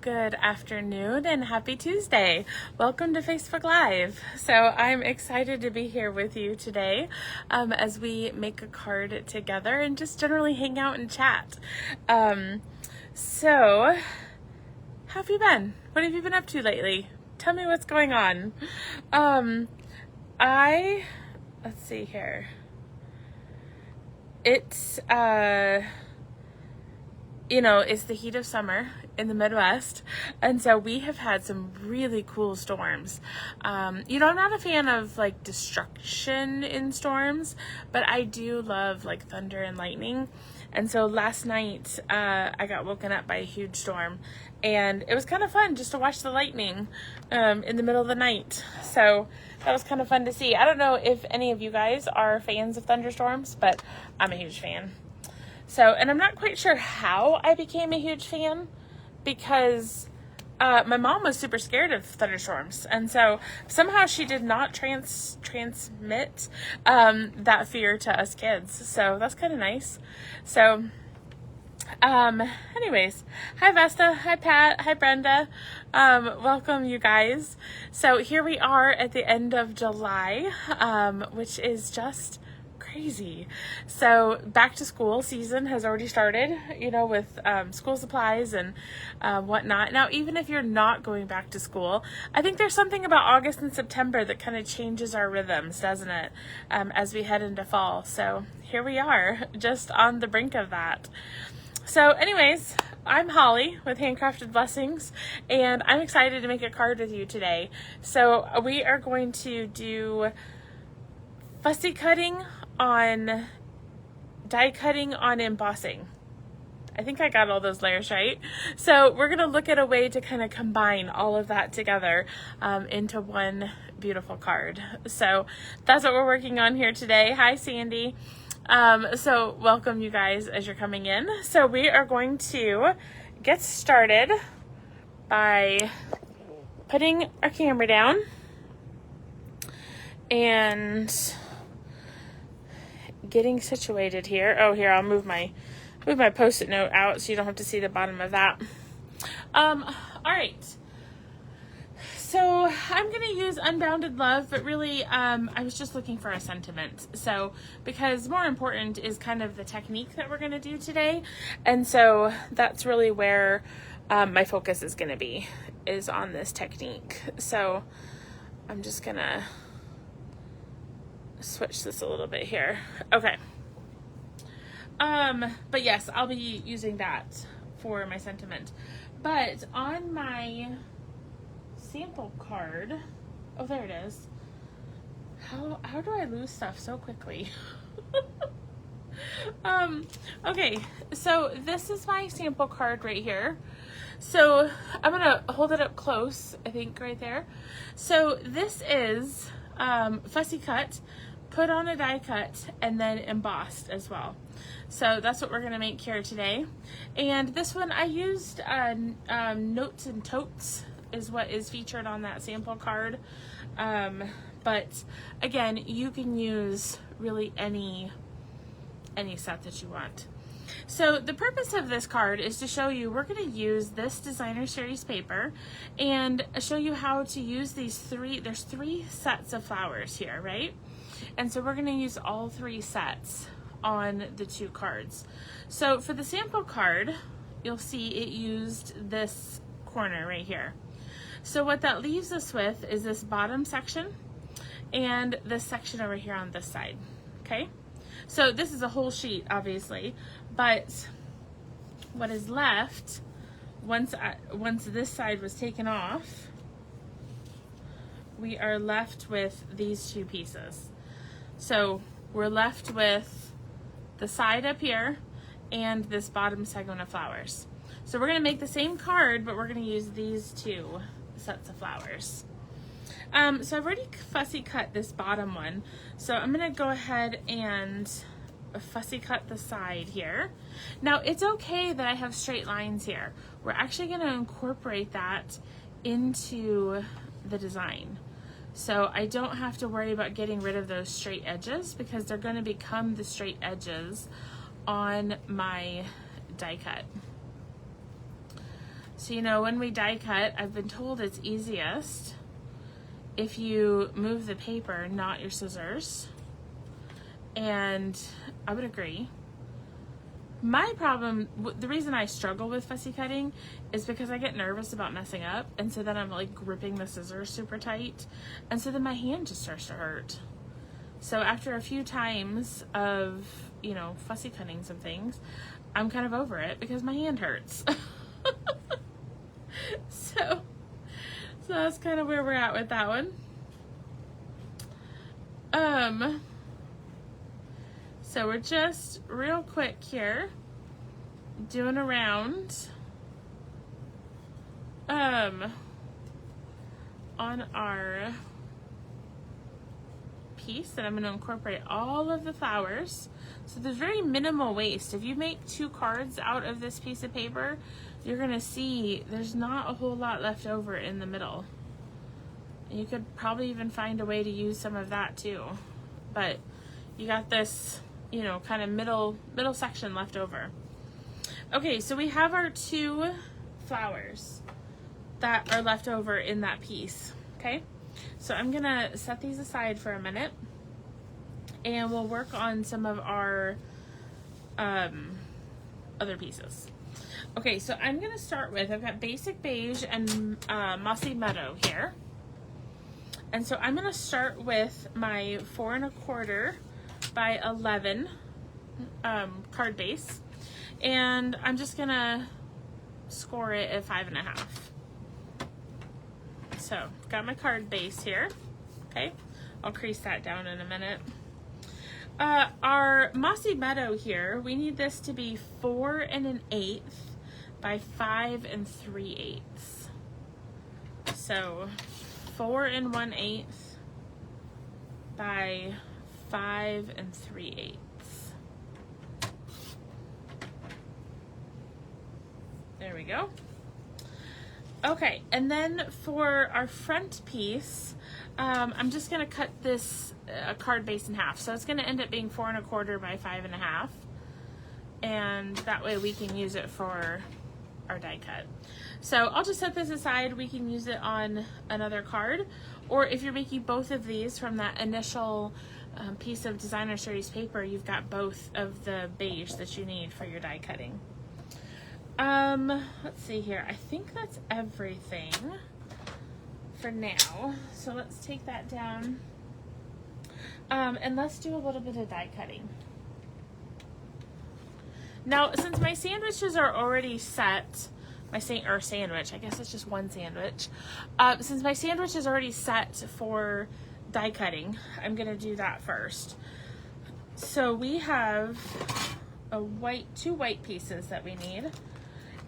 Good afternoon and happy Tuesday. Welcome to Facebook Live. So I'm excited to be here with you today as we make a card together and just generally hang out and chat. So how have you been? What have you been up to lately? Tell me what's going on. Let's see here. It's, it's the heat of summer in the Midwest, and so we have had some really cool storms. I'm not a fan of like destruction in storms, but I do love like thunder and lightning. And so last night, I got woken up by a huge storm, and it was kind of fun just to watch the lightning in the middle of the night. So that was kind of fun to see. I don't know if any of you guys are fans of thunderstorms, but I'm a huge fan. So, and I'm not quite sure how I became a huge fan, because my mom was super scared of thunderstorms, and so somehow she did not transmit that fear to us kids. So that's kind of nice. So anyways, hi Vesta, hi Pat, hi Brenda, welcome you guys. So here we are at the end of July, which is just crazy. So back to school season has already started, with school supplies and whatnot. Now, even if you're not going back to school, I think there's something about August and September that kind of changes our rhythms, doesn't it? As we head into fall. So here we are, just on the brink of that. So anyways, I'm Holly with Handcrafted Blessings, and I'm excited to make a card with you today. So we are going to do fussy cutting on die cutting on embossing. I think I got all those layers right. So we're going to look at a way to kind of combine all of that together into one beautiful card. So that's what we're working on here today. Hi, Sandy. So welcome you guys as you're coming in. So we are going to get started by putting our camera down and getting situated here. Oh, here, I'll move my Post-it note out so you don't have to see the bottom of that. All right. So I'm going to use Unbounded Love, but really, I was just looking for a sentiment. So, because more important is kind of the technique that we're going to do today. And so that's really where my focus is going to be, is on this technique. So I'm just going to switch this a little bit here. Okay. But yes, I'll be using that for my sentiment. But on my sample card, oh, there it is. How do I lose stuff so quickly? Okay, so this is my sample card right here. So I'm gonna hold it up close, I think right there. So this is fussy cut, put on a die cut, and then embossed as well. So that's what we're going to make here today. And this one I used Notes and Totes is what is featured on that sample card. But again, you can use really any set that you want. So the purpose of this card is to show you we're going to use this designer series paper and show you how to use there's three sets of flowers here, right? And so we're going to use all three sets on the two cards. So for the sample card, you'll see it used this corner right here. So what that leaves us with is this bottom section and this section over here on this side, okay? So this is a whole sheet, obviously, but what is left, once this side was taken off, we are left with these two pieces. So we're left with the side up here and this bottom segment of flowers. So we're going to make the same card, but we're going to use these two sets of flowers. So I've already fussy cut this bottom one. So I'm going to go ahead and fussy cut the side here. Now it's okay that I have straight lines here. We're actually going to incorporate that into the design. So I don't have to worry about getting rid of those straight edges because they're going to become the straight edges on my die cut. So So, you know, when we die cut, I've been told it's easiest if you move the paper, not your scissors. And I would agree. My problem, the reason I struggle with fussy cutting is because I get nervous about messing up. And so then I'm like gripping the scissors super tight. And so then my hand just starts to hurt. So after a few times of, you know, fussy cutting some things, I'm kind of over it because my hand hurts. So that's kind of where we're at with that one. So we're just real quick here doing around on our piece that I'm going to incorporate all of the flowers. So there's very minimal waste. If you make 2 cards out of this piece of paper, you're going to see there's not a whole lot left over in the middle. You could probably even find a way to use some of that too. But you got this, you know, kind of middle section left over. Okay, so we have our 2 flowers that are left over in that piece. Okay, so I'm gonna set these aside for a minute and we'll work on some of our other pieces. Okay, so I'm gonna start with, I've got basic beige and mossy meadow here. And so I'm gonna start with my 4 1/4 by 11 card base, and I'm just gonna score it at 5 1/2. So got my card base here. Okay, I'll crease that down in a minute. Our mossy meadow here, we need this to be 4 1/8 by 5 3/8. So 4 1/8 by 5 3/8. There we go. Okay, and then for our front piece, I'm just gonna cut this card base in half. So it's gonna end up being 4 1/4 by 5 1/2. And that way we can use it for our die cut. So I'll just set this aside. We can use it on another card, or if you're making both of these from that initial piece of designer series paper, you've got both of the beige that you need for your die cutting. Let's see here. I think that's everything for now. So let's take that down. And let's do a little bit of die cutting. Now, since my sandwiches are already set, sandwich, I guess it's just one sandwich. Since my sandwich is already set for die cutting, I'm gonna do that first. So we have two white pieces that we need,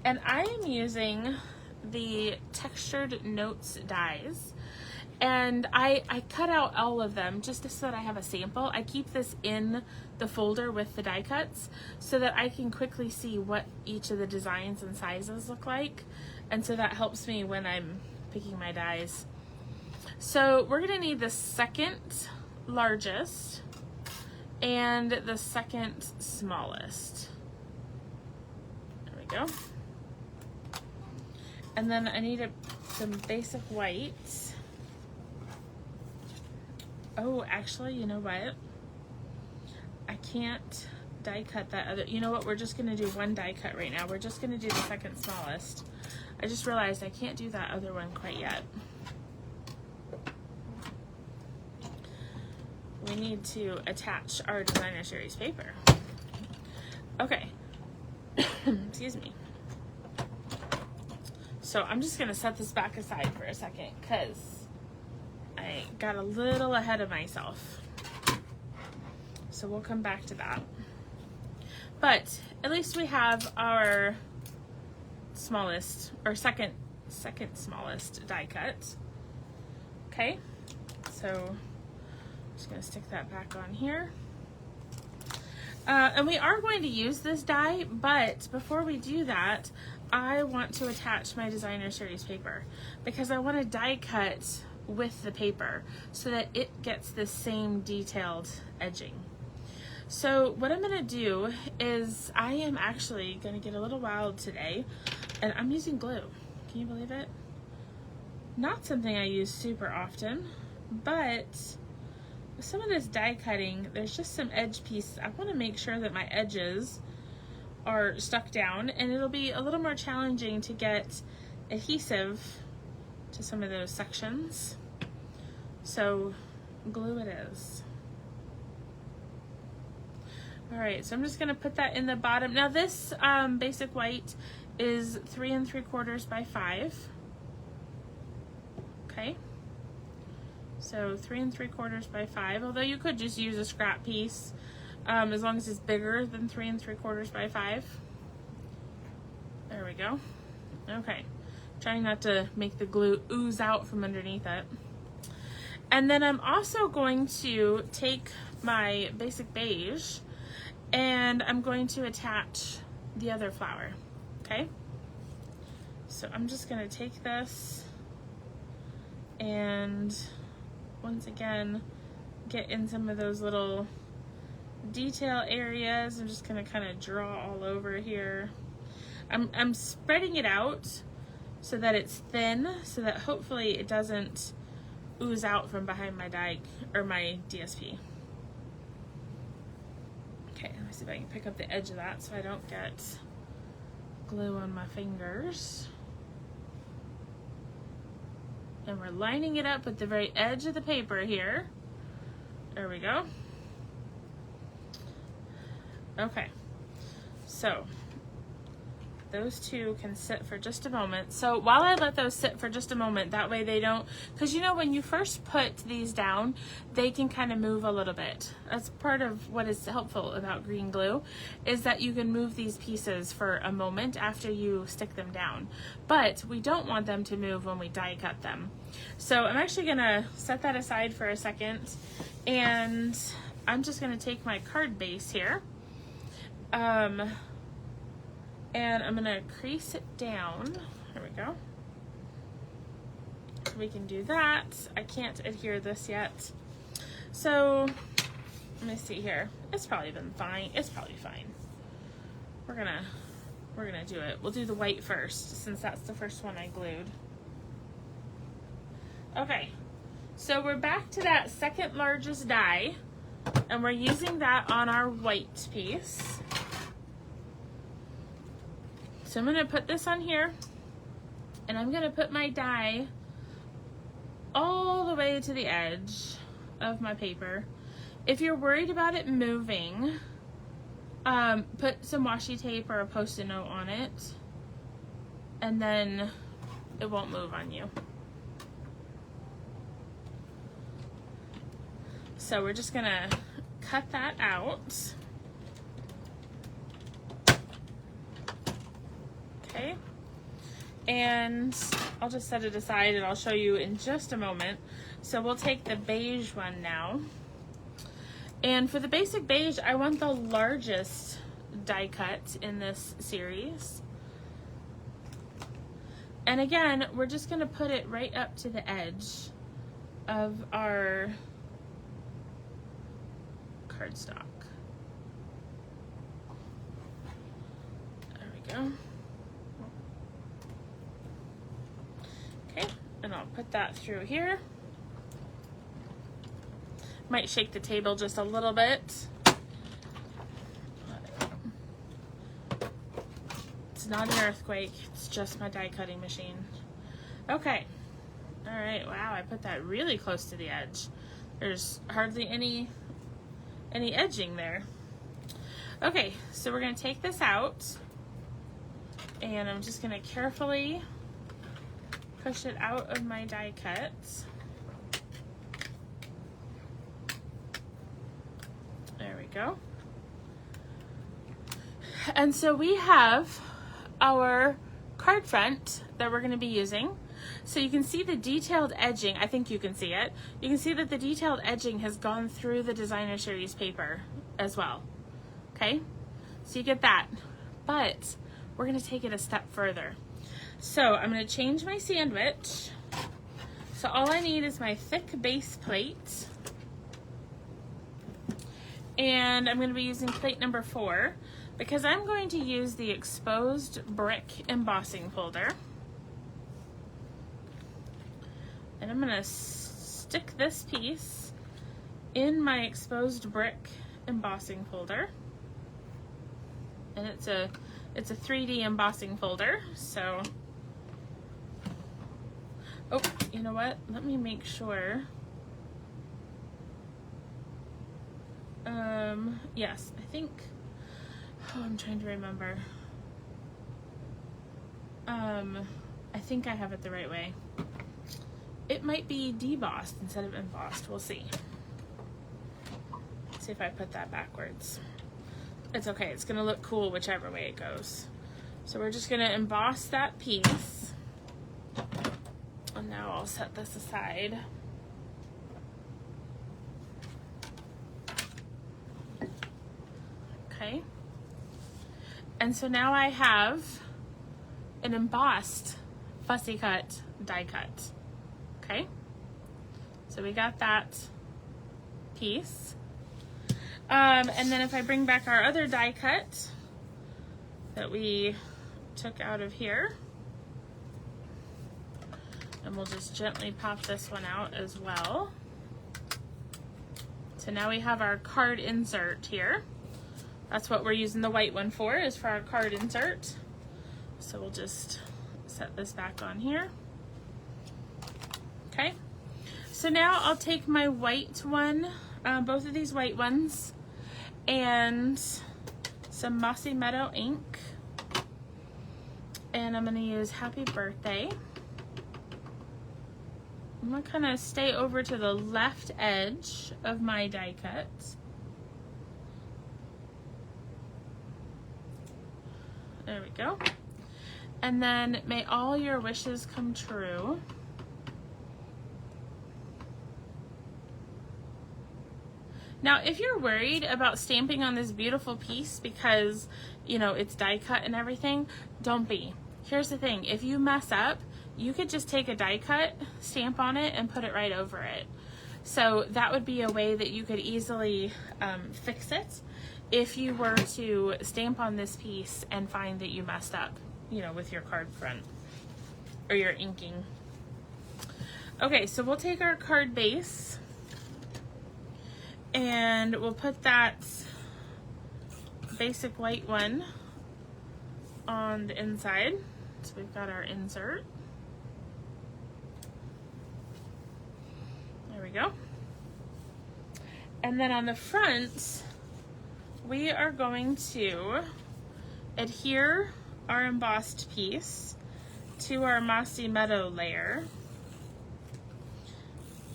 and I am using the Textured Notes dies, and I cut out all of them just so that I have a sample. I keep this in the folder with the die cuts so that I can quickly see what each of the designs and sizes look like, and so that helps me when I'm picking my dies. So we're gonna need the second largest and the second smallest. There we go. And then I need some basic whites. Oh, actually, you know what? I can't die cut that other. You know what? We're just going to do one die cut right now. We're just going to do the second smallest. I just realized I can't do that other one quite yet. We need to attach our designer series paper. Okay. Excuse me. So I'm just going to set this back aside for a second because I got a little ahead of myself. So we'll come back to that. But at least we have our smallest, or second smallest die cut. Okay, so I'm just gonna stick that back on here. And we are going to use this die, but before we do that, I want to attach my designer series paper because I want to die cut with the paper so that it gets the same detailed edging. So what I'm gonna do is I am actually gonna get a little wild today, and I'm using glue. Can you believe it? Not something I use super often, but with some of this die cutting, there's just some edge pieces. I want to make sure that my edges are stuck down, and it'll be a little more challenging to get adhesive to some of those sections. So glue it is. All right, so I'm just gonna put that in the bottom. Now this basic white is 3 3/4 by 5. Okay, so 3 3/4 by 5, although you could just use a scrap piece as long as it's bigger than 3 3/4 by 5. There we go. Okay, trying not to make the glue ooze out from underneath it. And then I'm also going to take my basic beige and I'm going to attach the other flower, okay? So I'm just gonna take this and once again, get in some of those little detail areas. I'm just gonna kind of draw all over here. I'm spreading it out so that it's thin, so that hopefully it doesn't ooze out from behind my die or my DSP. Okay, let me see if I can pick up the edge of that so I don't get glue on my fingers. And we're lining it up at the very edge of the paper here. There we go. Okay, so those two can sit for just a moment. So while I let those sit for just a moment, that way they don't, because you know when you first put these down, they can kind of move a little bit. That's part of what is helpful about green glue, is that you can move these pieces for a moment after you stick them down. But we don't want them to move when we die cut them. So I'm actually gonna set that aside for a second, and I'm just gonna take my card base here. And I'm gonna crease it down. There we go. We can do that. I can't adhere this yet. So let me see here. It's probably been fine. It's probably fine. We're gonna do it. We'll do the white first, since that's the first one I glued. Okay, so we're back to that second largest die, and we're using that on our white piece. So I'm gonna put this on here, and I'm gonna put my die all the way to the edge of my paper. If you're worried about it moving, put some washi tape or a Post-it note on it, and then it won't move on you. So we're just gonna cut that out. Okay, and I'll just set it aside and I'll show you in just a moment. So we'll take the beige one now. And for the basic beige, I want the largest die cut in this series. And again, we're just gonna put it right up to the edge of our cardstock. There we go. Okay, and I'll put that through here. Might shake the table just a little bit. It's not an earthquake, it's just my die cutting machine. Okay, all right, wow, I put that really close to the edge. There's hardly any edging there. Okay, so we're gonna take this out, and I'm just gonna carefully push it out of my die cut. There we go. And so we have our card front that we're going to be using. So you can see the detailed edging. I think you can see it. You can see that the detailed edging has gone through the designer series paper as well. Okay, so you get that, but we're going to take it a step further. So I'm going to change my sandwich. So all I need is my thick base plate, and I'm going to be using plate number 4 because I'm going to use the exposed brick embossing folder. And I'm gonna stick this piece in my exposed brick embossing folder. And it's a 3D embossing folder, so, oh, you know what? Let me make sure. Yes, I think, oh, I'm trying to remember. I think I have it the right way. It might be debossed instead of embossed. We'll see. Let's see if I put that backwards. It's okay. It's going to look cool whichever way it goes. So we're just going to emboss that piece. And now I'll set this aside. Okay. And so now I have an embossed fussy cut die cut. Okay. So we got that piece. And then if I bring back our other die cut that we took out of here, and we'll just gently pop this one out as well. So now we have our card insert here. That's what we're using the white one for, is for our card insert. So we'll just set this back on here. Okay. So now I'll take my white one, both of these white ones, and some Mossy Meadow ink. And I'm going to use Happy Birthday. I'm going to kind of stay over to the left edge of my die cut. There we go. And then may all your wishes come true. Now, if you're worried about stamping on this beautiful piece because, you know, it's die cut and everything, don't be. Here's the thing. If you mess up, you could just take a die cut, stamp on it, and put it right over it. So that would be a way that you could easily fix it if you were to stamp on this piece and find that you messed up, you know, with your card front or your inking. Okay, so we'll take our card base and we'll put that basic white one on the inside. So we've got our insert. There we go. And then on the front, we are going to adhere our embossed piece to our Mossy Meadow layer.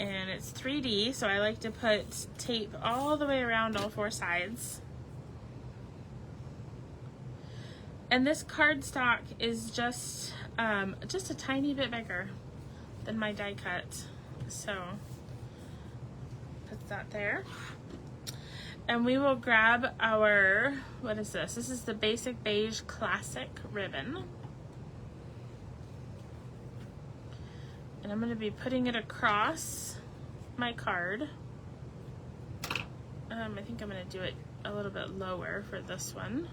And it's 3D, so I like to put tape all the way around all four sides. And this cardstock is just a tiny bit bigger than my die cut. So put that there. And we will grab our, what is this? This is the Basic Beige Classic ribbon. And I'm going to be putting it across my card. I think I'm going to do it a little bit lower for this one.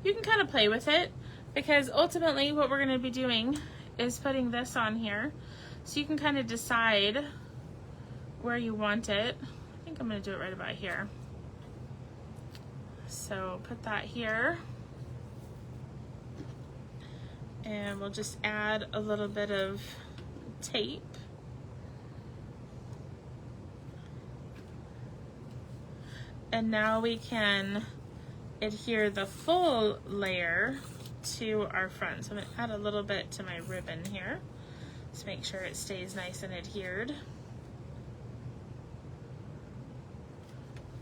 You can kind of play with it because ultimately what we're going to be doing is putting this on here. So you can kind of decide where you want it. I think I'm going to do it right about here. So put that here. And we'll just add a little bit of tape. And now we can adhere the full layer to our front. So I'm going to add a little bit to my ribbon here to make sure it stays nice and adhered.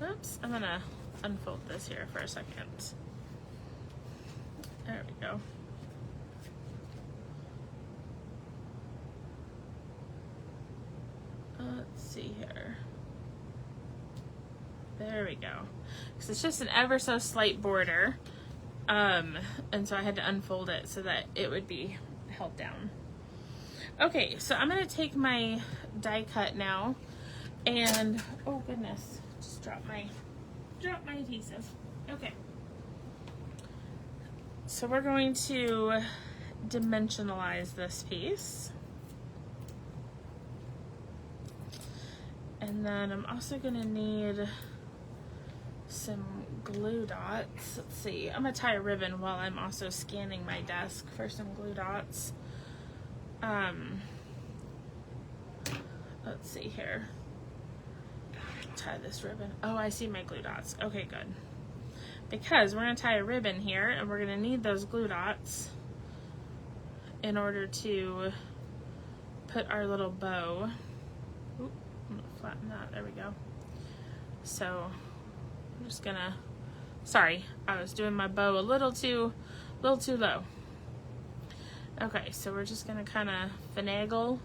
Oops, I'm going to unfold this here for a second. There we go. Let's see here. There we go. Because it's just an ever so slight border. And so I had to unfold it so that it would be held down. Okay, so I'm going to take my die cut now and, oh goodness, just dropped my adhesive. Okay. So we're going to dimensionalize this piece. And then I'm also gonna need some glue dots. Let's see, I'm gonna tie a ribbon while I'm also scanning my desk for some glue dots. Let's see here. Tie this ribbon. Oh, I see my glue dots. Okay, good. Because we're gonna tie a ribbon here and we're gonna need those glue dots in order to put our little bow. Oop, I'm gonna flatten that, there we go. So I'm just gonna, sorry, I was doing my bow a little too low. Okay, so we're just gonna kind of finagle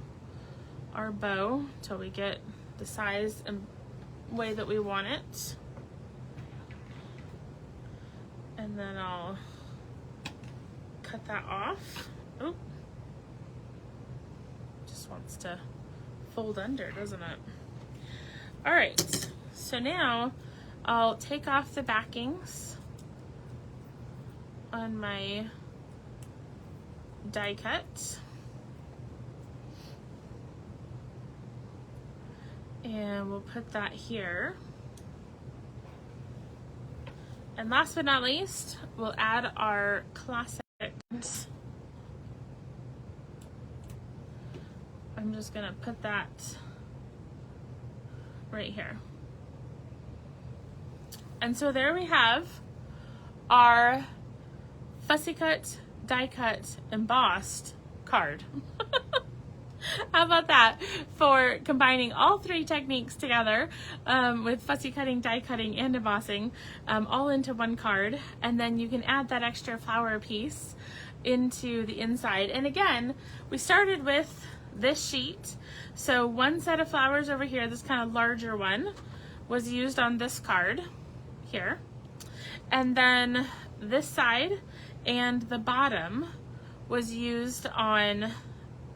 our bow till we get the size and way that we want it. And then I'll cut that off. Oh, just wants to fold under, doesn't it? All right, so now I'll take off the backings on my die cut. And we'll put that here. And last but not least, we'll add our classic. I'm just gonna put that right here. And so there we have our fussy cut, die cut, embossed card. How about that for combining all three techniques together with fussy cutting, die cutting, and embossing all into one card, and then you can add that extra flower piece into the inside. And again, we started with this sheet, so one set of flowers over here, this kind of larger one, was used on this card here, and then this side and the bottom was used on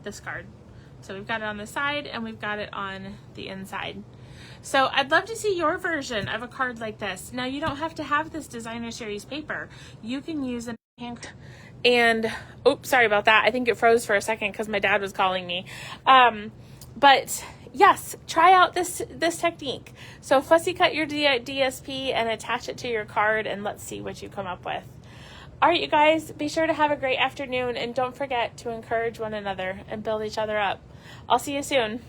this card. So we've got it on the side and we've got it on the inside. So I'd love to see your version of a card like this. Now you don't have to have this designer series paper. You can use a hand, and oops, sorry about that. I think it froze for a second because my dad was calling me. But yes, try out this technique. So fussy cut your DSP and attach it to your card, and let's see what you come up with. All right, you guys, be sure to have a great afternoon, and don't forget to encourage one another and build each other up. I'll see you soon.